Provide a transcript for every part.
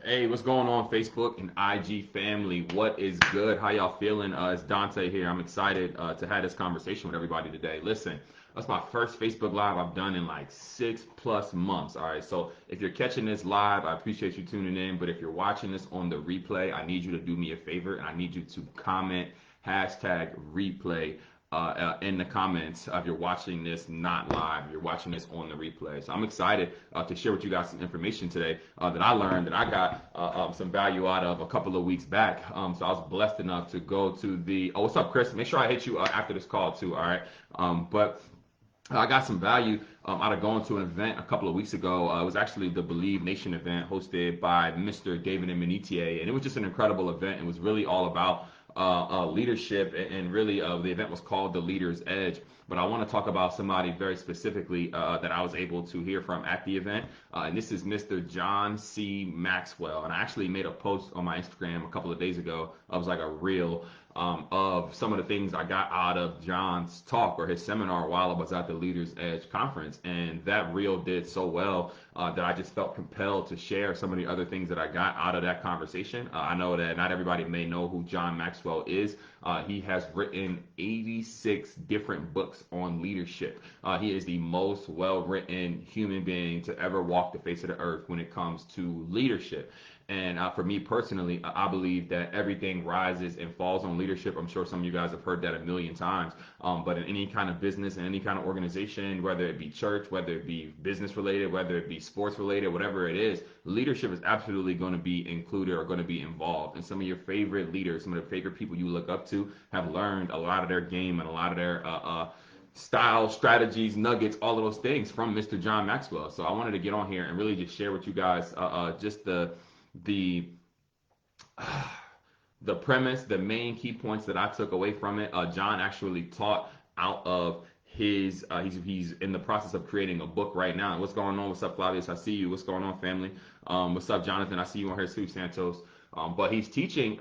Hey, what's going on, Facebook and IG family? What is good? How y'all feeling? It's Dante here. I'm excited to have this conversation with everybody today. Listen, that's my first Facebook Live I've done in like 6+ months. All right, so if you're catching this live, I appreciate you tuning in. But if you're watching this on the replay, I need you to do me a favor and I need you to comment hashtag replay in the comments if you're watching this not live, you're watching this on the replay. So I'm excited to share with you guys some information today that I learned that I got some value out of a couple of weeks back. So I was blessed enough to go to the. Oh, what's up, Chris? Make sure I hit you after this call too. All right. But I got some value out of going to an event a couple of weeks ago. It was actually the Believe Nation event hosted by Mr. David and Menitier, and it was just an incredible event. It was really all about leadership, and really the event was called The Leader's Edge. But I want to talk about somebody very specifically that I was able to hear from at the event, and this is Mr. John C. Maxwell. And I actually made a post on my Instagram a couple of days ago. I was like a reel of some of the things I got out of John's talk or his seminar while I was at the Leaders Edge conference. And that reel did so well that I just felt compelled to share some of the other things that I got out of that conversation. I know that not everybody may know who John Maxwell is. He has written 86 different books on leadership. He is the most well-written human being to ever walk the face of the earth when it comes to leadership. And for me personally, I believe that everything rises and falls on leadership. I'm sure some of you guys have heard that a million times. But in any kind of business, in any kind of organization, whether it be church, whether it be business related, whether it be sports related, whatever it is, leadership is absolutely going to be included or going to be involved. And some of your favorite leaders, some of the favorite people you look up to, have learned a lot of their game and a lot of their style, strategies, nuggets, all of those things from Mr. John Maxwell. So I wanted to get on here and really just share with you guys just the the premise, the main key points that I took away from it. John actually taught out of his. He's in the process of creating a book right now. What's going on? What's up, Flavius? I see you. What's going on, family? What's up, Jonathan? I see you on here too, Santos. But he's teaching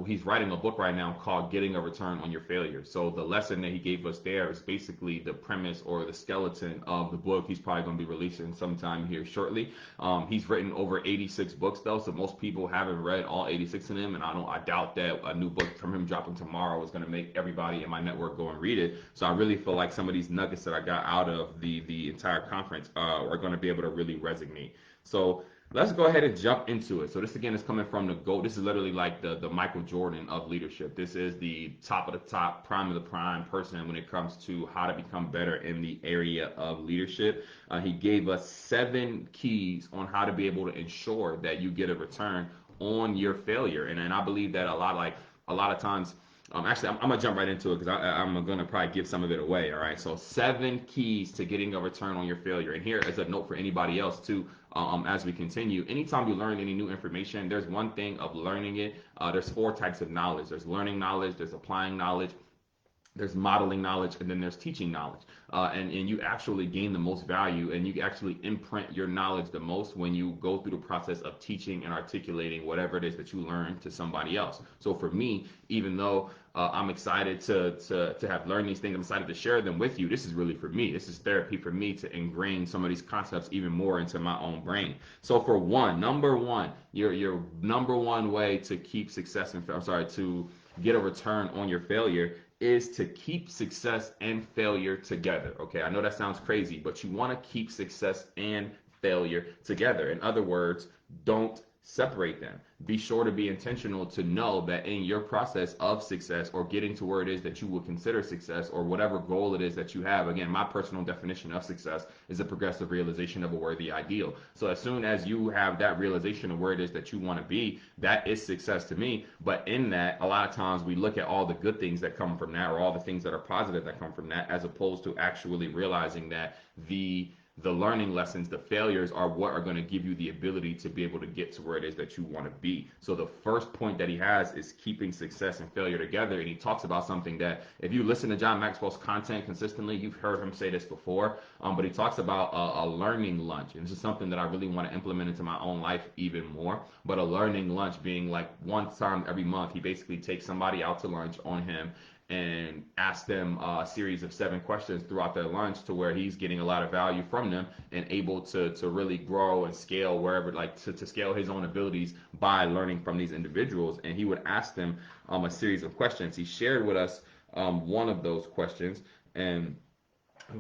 he's writing a book right now called Getting a Return on Your Failure. So the lesson that he gave us there is basically the premise or the skeleton of the book. He's probably going to be releasing sometime here shortly. He's written over 86 books though, so most people haven't read all 86 of them, and I doubt that a new book from him dropping tomorrow is going to make everybody in my network go and read it. So I really feel like some of these nuggets that I got out of the entire conference are going to be able to really resonate. So let's go ahead and jump into it. So this again is coming from the GOAT. This is literally like the Michael Jordan of leadership. This is the top of the top, prime of the prime person when it comes to how to become better in the area of leadership. He gave us 7 keys on how to be able to ensure that you get a return on your failure. And I believe that a lot of times. Actually, I'm gonna jump right into it because I'm gonna probably give some of it away. All right. So 7 keys to getting a return on your failure. And here is a note for anybody else too. As we continue, anytime you learn any new information, there's one thing of learning it. There's 4 types of knowledge. There's learning knowledge. There's applying knowledge. There's modeling knowledge, and then there's teaching knowledge. And you actually gain the most value, and you actually imprint your knowledge the most when you go through the process of teaching and articulating whatever it is that you learn to somebody else. So for me, even though I'm excited to have learned these things, I'm excited to share them with you. This is really for me. This is therapy for me to ingrain some of these concepts even more into my own brain. So for number one, your number one way to keep success and to get a return on your failure is to keep success and failure together. Okay, I know that sounds crazy, but you want to keep success and failure together. In other words, don't separate them. Be sure to be intentional to know that in your process of success or getting to where it is that you would consider success or whatever goal it is that you have. Again, my personal definition of success is a progressive realization of a worthy ideal. So as soon as you have that realization of where it is that you want to be, that is success to me. But in that, a lot of times we look at all the good things that come from that or all the things that are positive that come from that, as opposed to actually realizing that the learning lessons, the failures are what are going to give you the ability to be able to get to where it is that you want to be. So the first point that he has is keeping success and failure together. And he talks about something that if you listen to John Maxwell's content consistently, you've heard him say this before, but he talks about a learning lunch. And this is something that I really want to implement into my own life even more. But a learning lunch being like one time every month, he basically takes somebody out to lunch on him and ask them a series of 7 questions throughout their lunch to where he's getting a lot of value from them and able to really grow and scale wherever, like to scale his own abilities by learning from these individuals. And he would ask them a series of questions. He shared with us one of those questions. And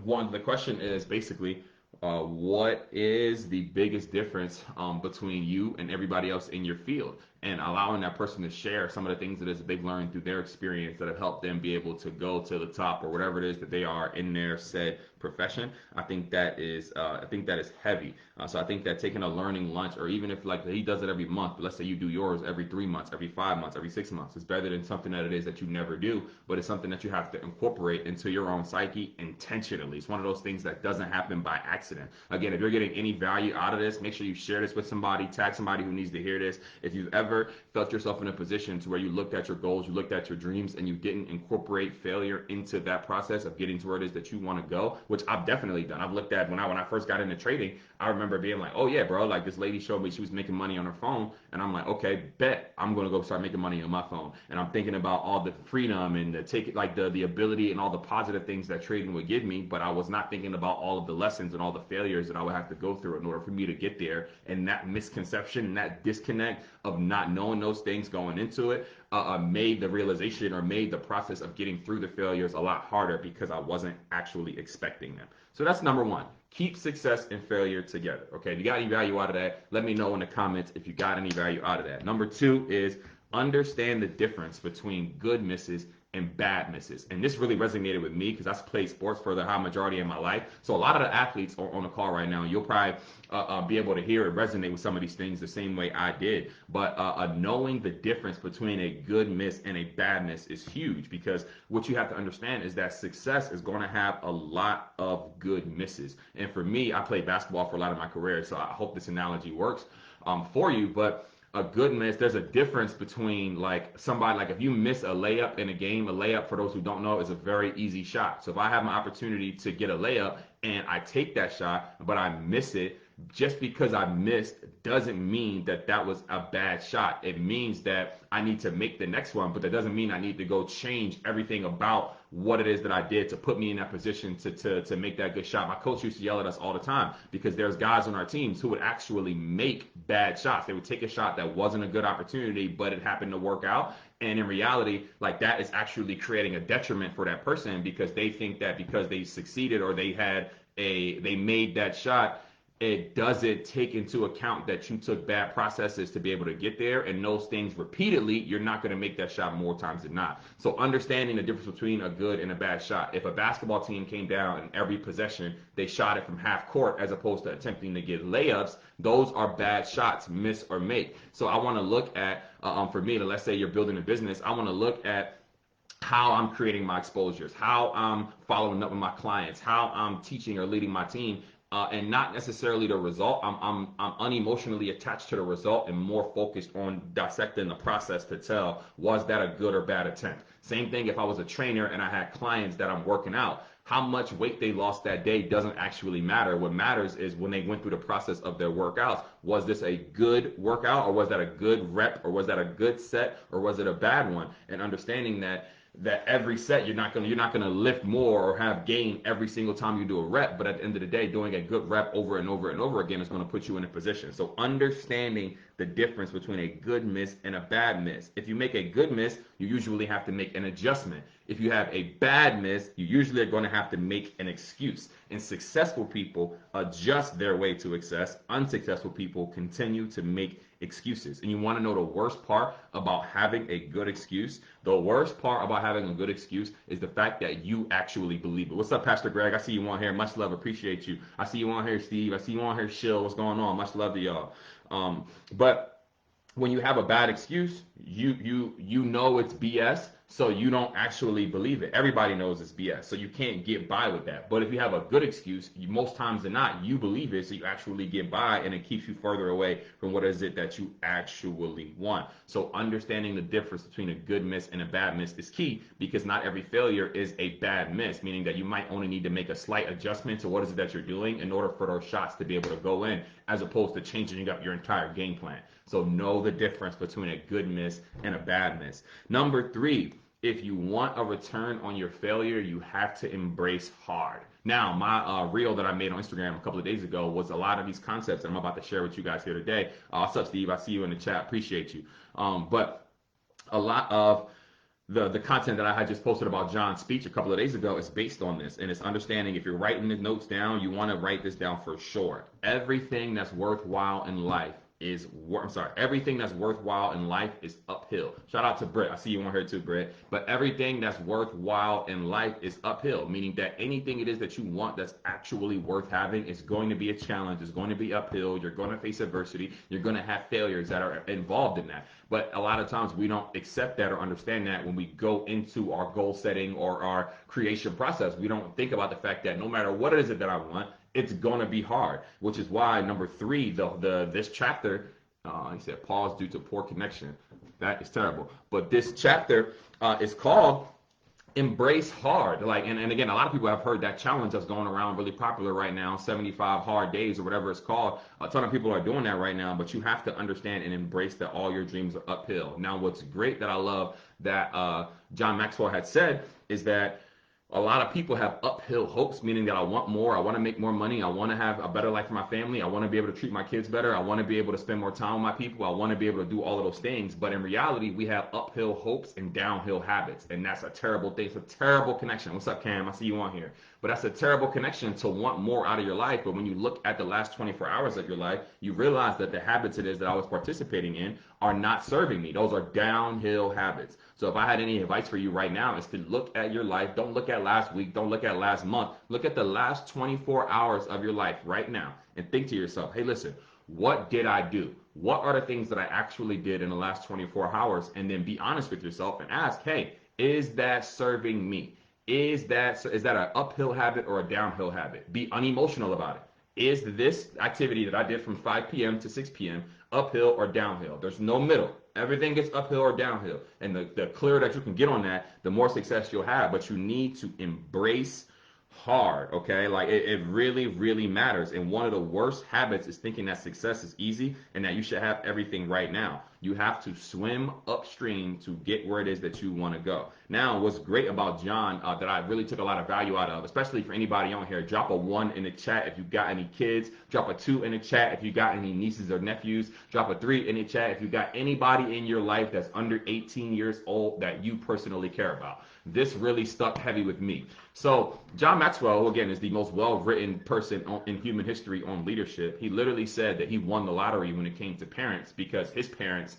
the question is basically, what is the biggest difference between you and everybody else in your field? And allowing that person to share some of the things that is that they've learned through their experience that have helped them be able to go to the top or whatever it is that they are in their said profession. I think that is heavy. So I think that taking a learning lunch, or even if like he does it every month, but let's say you do yours every 3 months, every 5 months, every 6 months, it's better than something that it is that you never do, but it's something that you have to incorporate into your own psyche intentionally. It's one of those things that doesn't happen by accident. Again, if you're getting any value out of this, make sure you share this with somebody, tag somebody who needs to hear this. If you've ever felt yourself in a position to where you looked at your goals, you looked at your dreams, and you didn't incorporate failure into that process of getting to where it is that you want to go, which I've definitely done. I've looked at when I first got into trading, I remember being like, oh yeah, bro, like this lady showed me she was making money on her phone, and I'm like, okay, bet I'm gonna go start making money on my phone. And I'm thinking about all the freedom and the ability and all the positive things that trading would give me, but I was not thinking about all of the lessons and all the failures that I would have to go through in order for me to get there. And that misconception and that disconnect of not knowing those things going into it made the realization or made the process of getting through the failures a lot harder because I wasn't actually expecting them. So that's number one. Keep success and failure together. Okay, if you got any value out of that, let me know in the comments if you got any value out of that. Number two is understand the difference between good misses and bad misses. And this really resonated with me because I've played sports for the high majority of my life. So a lot of the athletes are on the call right now. You'll probably be able to hear it resonate with some of these things the same way I did. But knowing the difference between a good miss and a bad miss is huge, because what you have to understand is that success is going to have a lot of good misses. And for me, I played basketball for a lot of my career, so I hope this analogy works for you. But a good miss, there's a difference between like somebody, like if you miss a layup in a game, a layup, for those who don't know, is a very easy shot. So if I have my opportunity to get a layup and I take that shot, but I miss it, just because I missed doesn't mean that that was a bad shot. It means that I need to make the next one, but that doesn't mean I need to go change everything about what it is that I did to put me in that position to make that good shot. My coach used to yell at us all the time because there's guys on our teams who would actually make bad shots. They would take a shot that wasn't a good opportunity, but it happened to work out. And in reality, like that is actually creating a detriment for that person because they think that because they succeeded or they made that shot, it doesn't take into account that you took bad processes to be able to get there, and those things repeatedly, you're not going to make that shot more times than not. So understanding the difference between a good and a bad shot. If a basketball team came down and every possession they shot it from half court as opposed to attempting to get layups, those are bad shots, miss or make. So I want to look at, for me, let's say you're building a business, I want to look at how I'm creating my exposures, how I'm following up with my clients, how I'm teaching or leading my team, and not necessarily the result. I'm unemotionally attached to the result and more focused on dissecting the process to tell, was that a good or bad attempt? Same thing if I was a trainer and I had clients that I'm working out. How much weight they lost that day doesn't actually matter. What matters is when they went through the process of their workouts, was this a good workout, or was that a good rep, or was that a good set, or was it a bad one? And understanding that every set you're not gonna lift more or have gain every single time you do a rep, but at the end of the day, doing a good rep over and over and over again is going to put you in a position. So understanding the difference between a good miss and a bad miss. If you make a good miss, you usually have to make an adjustment. If you have a bad miss, you usually are going to have to make an excuse. And successful people adjust their way to success. Unsuccessful people continue to make excuses. And you want to know the worst part about having a good excuse? The worst part about having a good excuse is the fact that you actually believe it. What's up, Pastor Greg? I see you on here. Much love. Appreciate you. I see you on here, Steve. I see you on here, Shill. What's going on? Much love to y'all. But when you have a bad excuse, you know it's BS, so you don't actually believe it. Everybody knows it's BS, so you can't get by with that. But if you have a good excuse, most times than not, you believe it, so you actually get by, and it keeps you further away from what is it that you actually want. So understanding the difference between a good miss and a bad miss is key, because not every failure is a bad miss, meaning that you might only need to make a slight adjustment to what is it that you're doing in order for those shots to be able to go in, as opposed to changing up your entire game plan. So know the difference between a good miss and a bad miss. Number three, if you want a return on your failure, you have to embrace hard. Now, my reel that I made on Instagram a couple of days ago was a lot of these concepts that I'm about to share with you guys here today. What's up, Steve? I see you in the chat. Appreciate you. But a lot of the content that I had just posted about John's speech a couple of days ago is based on this, and it's understanding if you're writing the notes down, you want to write this down for sure. Everything that's worthwhile in life is everything that's worthwhile in life is uphill. Shout out to Britt. I see you on here too, Britt. But everything that's worthwhile in life is uphill, meaning that anything it is that you want that's actually worth having is going to be a challenge. It's going to be uphill. You're going to face adversity. You're going to have failures that are involved in that. But a lot of times we don't accept that or understand that when we go into our goal setting or our creation process. We don't think about the fact that no matter what it is that I want, it's gonna be hard, which is why number 3, this chapter, he said pause due to poor connection. That is terrible. But this chapter is called Embrace Hard. Like, and again, a lot of people have heard that challenge that's going around really popular right now, 75 hard days or whatever it's called. A ton of people are doing that right now, but you have to understand and embrace that all your dreams are uphill. Now, what's great that I love that John Maxwell had said is that a lot of people have uphill hopes, meaning that I want more, I want to make more money, I want to have a better life for my family, I want to be able to treat my kids better, I want to be able to spend more time with my people, I want to be able to do all of those things. But in reality, we have uphill hopes and downhill habits, and that's a terrible thing. It's a terrible connection. What's up, Cam? I see you on here. But that's a terrible connection to want more out of your life. But when you look at the last 24 hours of your life, you realize that the habits it is that I was participating in are not serving me. Those are downhill habits. So if I had any advice for you right now, is to look at your life. Don't look at last week. Don't look at last month. Look at the last 24 hours of your life right now and think to yourself, hey, listen, what did I do? What are the things that I actually did in the last 24 hours? And then be honest with yourself and ask, hey, is that serving me? Is that an uphill habit or a downhill habit? Be unemotional about it. Is this activity that I did from 5 p.m. to 6 p.m. uphill or downhill? There's no middle. Everything gets uphill or downhill. And the clearer that you can get on that, the more success you'll have. But you need to embrace hard, okay? Like it really, really matters. And one of the worst habits is thinking that success is easy and that you should have everything right now. You have to swim upstream to get where it is that you want to go. Now, what's great about John that I really took a lot of value out of, especially for anybody on here, drop a 1 in the chat if you got any kids. Drop a 2 in the chat if you got any nieces or nephews. Drop a 3 in the chat if you got anybody in your life that's under 18 years old that you personally care about. This really stuck heavy with me. So John Maxwell, who again is the most well-written person in human history on leadership, he literally said that he won the lottery when it came to parents because his parents,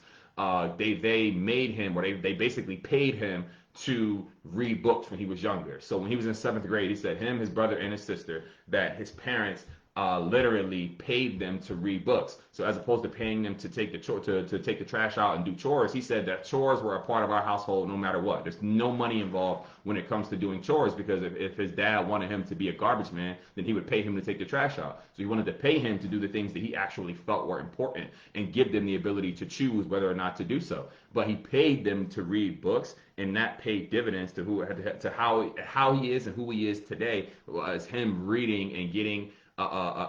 they made him, or they basically paid him to read books when he was younger. So when he was in 7th grade, he said him, his brother, and his sister, that his parents literally paid them to read books. So as opposed to paying them to take to take the trash out and do chores, he said that chores were a part of our household no matter what. There's no money involved when it comes to doing chores because if his dad wanted him to be a garbage man, then he would pay him to take the trash out. So he wanted to pay him to do the things that he actually felt were important and give them the ability to choose whether or not to do so. But he paid them to read books, and that paid dividends to how he is and who he is today was him reading and getting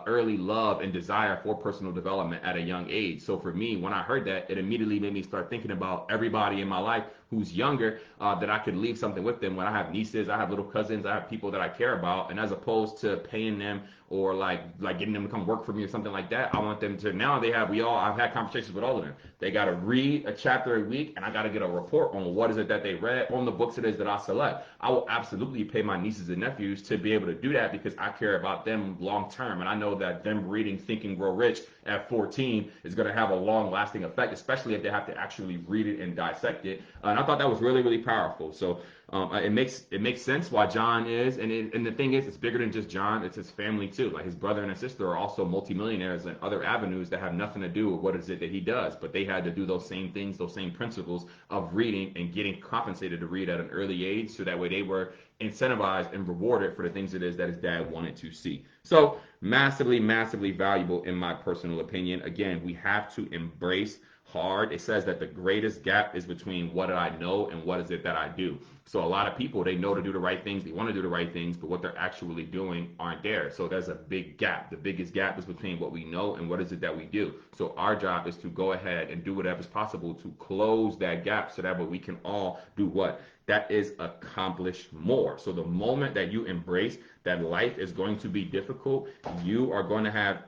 early love and desire for personal development at a young age. So for me, when I heard that, it immediately made me start thinking about everybody in my life who's younger, that I could leave something with them. When I have nieces, I have little cousins, I have people that I care about, and as opposed to paying them or like getting them to come work for me or something like that, I want them to, now I've had conversations with all of them. They got to read a chapter a week, and I got to get a report on what is it that they read on the books it is that I select. I will absolutely pay my nieces and nephews to be able to do that because I care about them long term, and I know that them reading Think and Grow Rich at 14 is going to have a long lasting effect, especially if they have to actually read it and dissect it. And I thought that was really, really powerful. So it makes sense why John is, and the thing is, it's bigger than just John. It's his family too. Like his brother and his sister are also multimillionaires in other avenues that have nothing to do with what is it that he does, but they had to do those same things, those same principles of reading and getting compensated to read at an early age, so that way they were incentivized and rewarded for the things it is that his dad wanted to see. So massively, massively valuable in my personal opinion. Again, we have to embrace hard, it says that the greatest gap is between what I know and what is it that I do. So a lot of people, they know to do the right things, they want to do the right things, but what they're actually doing aren't there. So there's a big gap. The biggest gap is between what we know and what is it that we do. So our job is to go ahead and do whatever's possible to close that gap so that way we can all do what? That is accomplish more. So the moment that you embrace that life is going to be difficult, you are going to have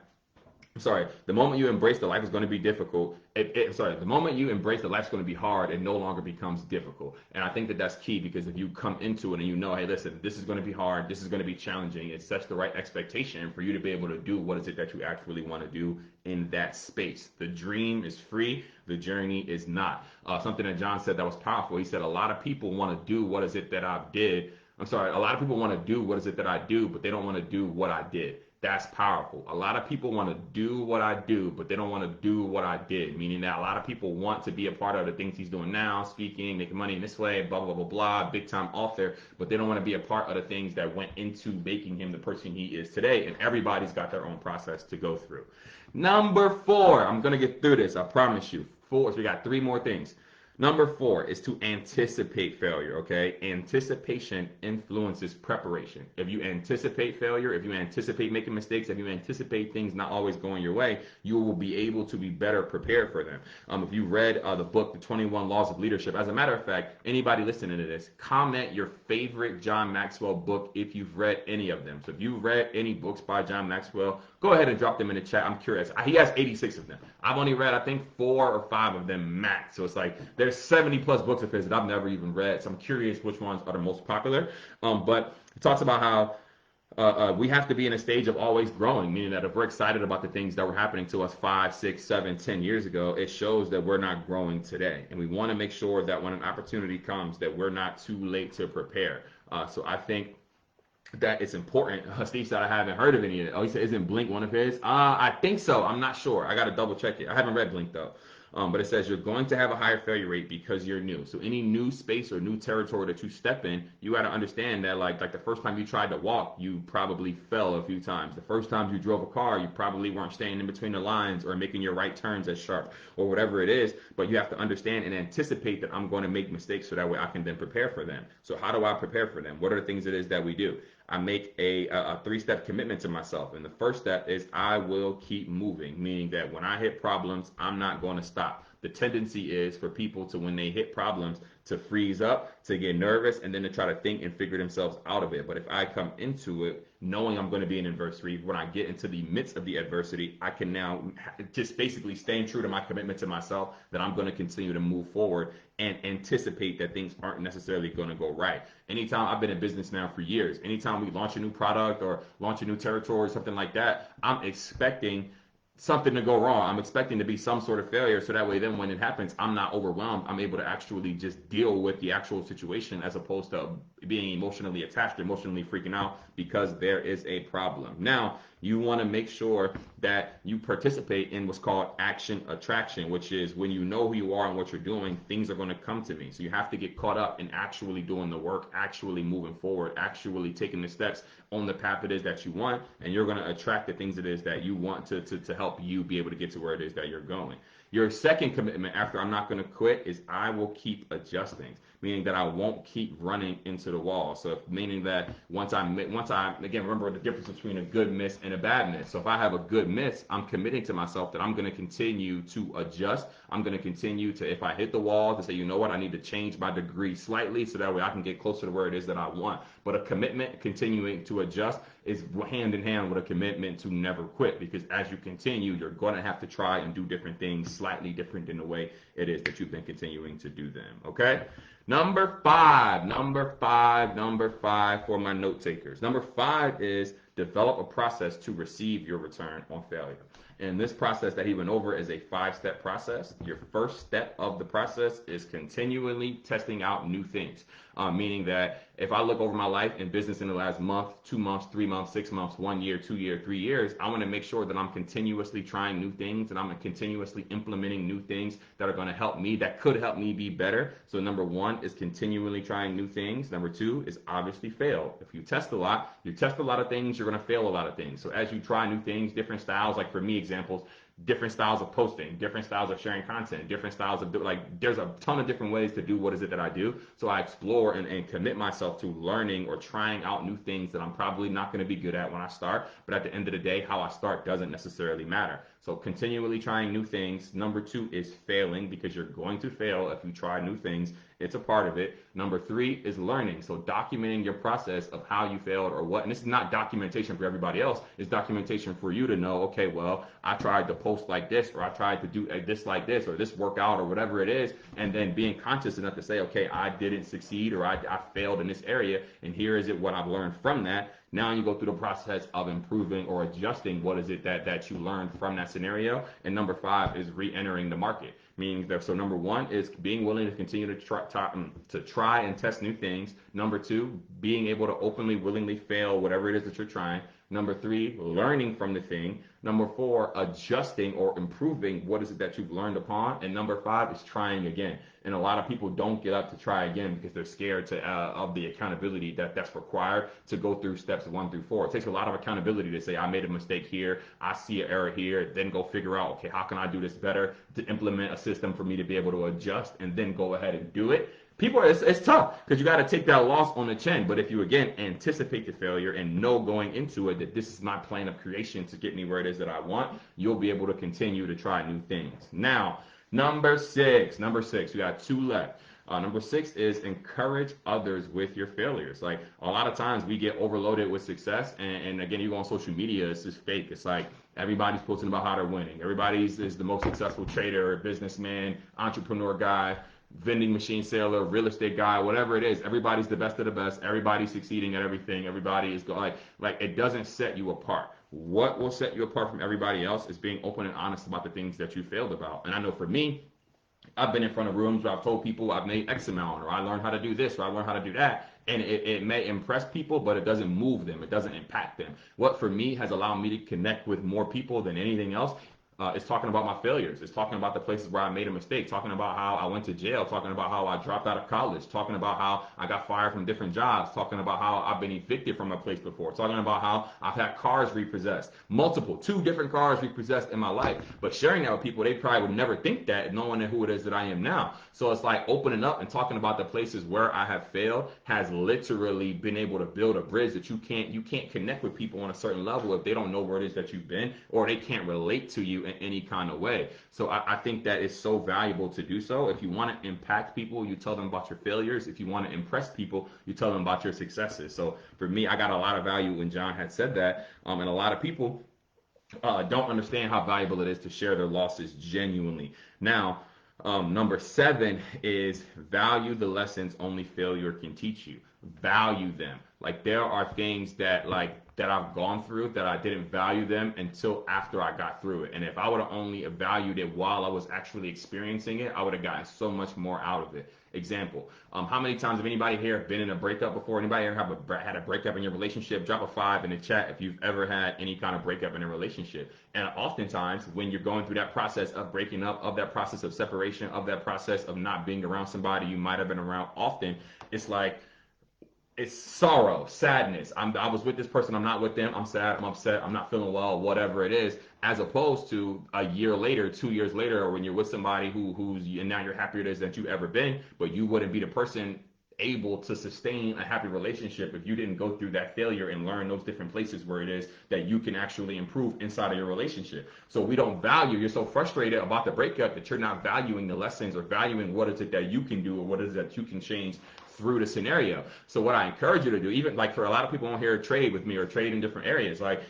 the moment you embrace that life is going to be difficult, the moment you embrace that life's going to be hard, it no longer becomes difficult. And I think that that's key because if you come into it and you know, hey, listen, this is going to be hard, this is going to be challenging, it sets the right expectation for you to be able to do what is it that you actually want to do in that space. The dream is free, the journey is not. Something that John said that was powerful. He said, a lot of people want to do what is it that I did. A lot of people want to do what is it that I do, but they don't want to do what I did. That's powerful. A lot of people want to do what I do, but they don't want to do what I did. Meaning that a lot of people want to be a part of the things he's doing now, speaking, making money in this way, blah, blah, blah, blah, big time author, but they don't want to be a part of the things that went into making him the person he is today. And everybody's got their own process to go through. Number 4, I'm going to get through this. I promise you. 4, so we got 3 more things. Number 4 is to anticipate failure, okay? Anticipation influences preparation. If you anticipate failure, if you anticipate making mistakes, if you anticipate things not always going your way, you will be able to be better prepared for them. If you read the book, The 21 Laws of Leadership, as a matter of fact, anybody listening to this, comment your favorite John Maxwell book if you've read any of them. So if you've read any books by John Maxwell, go ahead and drop them in the chat. I'm curious. He has 86 of them. I've only read, I think, 4 or 5 of them max. So it's like there's 70 plus books of his that I've never even read. So I'm curious which ones are the most popular. But it talks about how we have to be in a stage of always growing, meaning that if we're excited about the things that were happening to us 5, 6, 7, 10 years ago, it shows that we're not growing today. And we want to make sure that when an opportunity comes, that we're not too late to prepare. So I think that it's important. Steve said I haven't heard of any of it. Oh, he said, isn't Blink one of his? I think so. I'm not sure. I got to double check it. I haven't read Blink though. But it says you're going to have a higher failure rate because you're new. So any new space or new territory that you step in, you got to understand that like the first time you tried to walk, you probably fell a few times. The first time you drove a car, you probably weren't staying in between the lines or making your right turns as sharp or whatever it is. But you have to understand and anticipate that I'm going to make mistakes so that way I can then prepare for them. So how do I prepare for them? What are the things it is that we do? I make a 3-step commitment to myself. And the first step is I will keep moving, meaning that when I hit problems, I'm not going to stop. The tendency is for people to, when they hit problems, to freeze up, to get nervous, and then to try to think and figure themselves out of it. But if I come into it knowing I'm going to be in adversity, when I get into the midst of the adversity, I can now just basically staying true to my commitment to myself that I'm going to continue to move forward and anticipate that things aren't necessarily going to go right. Anytime I've been in business now for years, anytime we launch a new product or launch a new territory or something like that, I'm expecting something to go wrong. I'm expecting to be some sort of failure. So that way, then when it happens, I'm not overwhelmed. I'm able to actually just deal with the actual situation as opposed to being emotionally attached, emotionally freaking out because there is a problem. Now, you want to make sure that you participate in what's called action attraction, which is when you know who you are and what you're doing, things are going to come to me. So you have to get caught up in actually doing the work, actually moving forward, actually taking the steps on the path it is that you want, and you're going to attract the things it is that you want to help you be able to get to where it is that you're going. Your second commitment after I'm not going to quit is I will keep adjusting, meaning that I won't keep running into the wall. So meaning that once I again, remember the difference between a good miss and a bad miss. So if I have a good miss, I'm committing to myself that I'm going to continue to adjust. I'm going to continue to, if I hit the wall, to say, you know what, I need to change my degree slightly so that way I can get closer to where it is that I want. But a commitment, continuing to adjust, is hand in hand with a commitment to never quit, because as you continue, you're going to have to try and do different things slightly different than the way it is that you've been continuing to do them. Okay? Number five for my note takers. Number 5 is develop a process to receive your return on failure. And this process that he went over is a 5-step process. Your first step of the process is continually testing out new things. Meaning that if I look over my life in business in the last month, 2 months, 3 months, 6 months, 1 year, 2 years, 3 years, I want to make sure that I'm continuously trying new things and I'm continuously implementing new things that are going to help me, that could help me be better. So number 1 is continually trying new things. Number 2 is obviously fail. If you test a lot of things, you're going to fail a lot of things. So as you try new things, different styles, like for me, examples, different styles of posting, different styles of sharing content, different styles of like there's a ton of different ways to do what is it that I do. So I explore and commit myself to learning or trying out new things that I'm probably not going to be good at when I start. But at the end of the day, how I start doesn't necessarily matter. So continually trying new things. Number two is failing, because you're going to fail if you try new things. It's a part of it. Number three is learning. So documenting your process of how you failed or what. And this is not documentation for everybody else. It's documentation for you to know, okay, well, I tried to post like this, or I tried to do this like this, or this workout, or whatever it is. And then being conscious enough to say, okay, I didn't succeed, or I failed in this area. And here is it what I've learned from that. Now you go through the process of improving or adjusting what is it that you learned from that scenario. And number five is re-entering the market. Meaning that, so number one is being willing to continue to try and test new things. Number two, being able to openly, willingly fail whatever it is that you're trying. Number three, learning from the thing. Number four, adjusting or improving what is it that you've learned upon. And number five is trying again. And a lot of people don't get up to try again because they're scared of the accountability that's required to go through steps 1 through 4. It takes a lot of accountability to say, I made a mistake here, I see an error here, then go figure out, okay, how can I do this better, to implement a system for me to be able to adjust, and then go ahead and do it. People, it's tough because you got to take that loss on the chin. But if you, again, anticipate the failure and know going into it that this is my plan of creation to get me where it is that I want, you'll be able to continue to try new things. Now, number six, we got 2 left. Number 6 is encourage others with your failures. Like, a lot of times we get overloaded with success, and again, you go on social media, it's just fake. It's like everybody's posting about how they're winning. Everybody's is the most successful trader, businessman, entrepreneur guy, vending machine sailor, real estate guy, whatever it is. Everybody's the best of the best. Everybody's succeeding at everything. Everybody is like it doesn't set you apart. What will set you apart from everybody else is being open and honest about the things that you failed about. And I know for me, I've been in front of rooms where I've told people I've made X amount, or I learned how to do this, or I learned how to do that. And it may impress people, but it doesn't move them. It doesn't impact them. What for me has allowed me to connect with more people than anything else is talking about my failures. It's talking about the places where I made a mistake, talking about how I went to jail, talking about how I dropped out of college, talking about how I got fired from different jobs, talking about how I've been evicted from a place before, talking about how I've had cars repossessed, 2 different cars repossessed in my life. But sharing that with people, they probably would never think that, knowing who it is that I am now. So it's like opening up and talking about the places where I have failed has literally been able to build a bridge that you can't connect with people on a certain level if they don't know where it is that you've been, or they can't relate to you in any kind of way. So I think that is so valuable to do so. If you want to impact people, you tell them about your failures. If you want to impress people, you tell them about your successes. So for me, I got a lot of value when John had said that, and a lot of people don't understand how valuable it is to share their losses genuinely. Now, number 7 is value the lessons only failure can teach you. Value them. Like, there are things that I've gone through that I didn't value them until after I got through it. And if I would have only valued it while I was actually experiencing it, I would have gotten so much more out of it. Example, how many times have anybody here been in a breakup before? Anybody ever had a breakup in your relationship? Drop a 5 in the chat if you've ever had any kind of breakup in a relationship. And oftentimes when you're going through that process of breaking up, of that process of separation, of that process of not being around somebody you might have been around often, it's sorrow, sadness. I was with this person, I'm not with them, I'm sad, I'm upset, I'm not feeling well, whatever it is, as opposed to a year later, 2 years later, or when you're with somebody and now you're happier than you've ever been, but you wouldn't be the person able to sustain a happy relationship if you didn't go through that failure and learn those different places where it is that you can actually improve inside of your relationship. So we don't value, you're so frustrated about the breakup that you're not valuing the lessons or valuing what is it that you can do or what is it that you can change through the scenario. So what I encourage you to do, even like for a lot of people on here trade with me or trade in different areas, like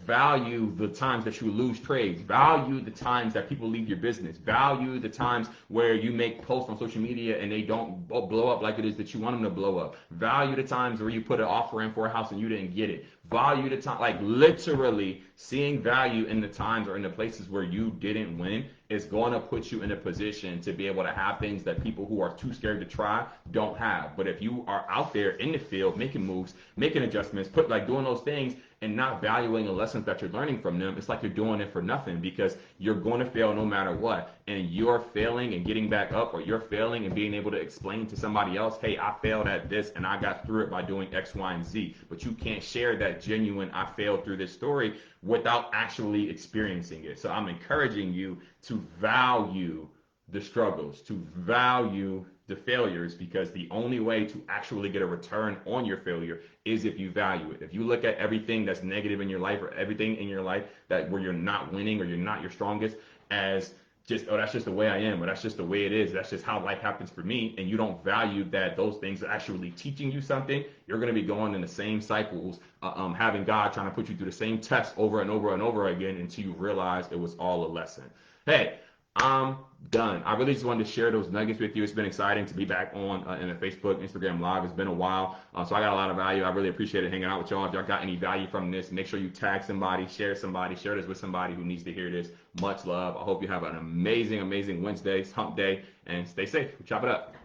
value the times that you lose trades, value the times that people leave your business, value the times where you make posts on social media and they don't blow up like it is that you want them to blow up, value the times where you put an offer in for a house and you didn't get it, value the time, like literally seeing value in the times or in the places where you didn't win is going to put you in a position to be able to have things that people who are too scared to try don't have. But if you are out there in the field making moves, making adjustments, doing those things, and not valuing the lessons that you're learning from them, it's like you're doing it for nothing, because you're going to fail no matter what. And you're failing and getting back up, or you're failing and being able to explain to somebody else, hey, I failed at this and I got through it by doing X, Y, and Z. But you can't share that genuine I failed through this story without actually experiencing it. So I'm encouraging you to value the struggles, to value the failures, because the only way to actually get a return on your failure is if you value it. If you look at everything that's negative in your life, or everything in your life that where you're not winning or you're not your strongest, as just, oh, that's just the way I am, or that's just the way it is, that's just how life happens for me, and you don't value that those things are actually teaching you something, you're going to be going in the same cycles, having God trying to put you through the same test over and over and over again until you realize it was all a lesson. Hey, I'm done. I really just wanted to share those nuggets with you. It's been exciting to be back on in the Facebook, Instagram Live. It's been a while, so I got a lot of value. I really appreciate it hanging out with y'all. If y'all got any value from this, make sure you tag somebody, share this with somebody who needs to hear this. Much love. I hope you have an amazing, amazing Wednesday, hump day, and stay safe. Chop it up.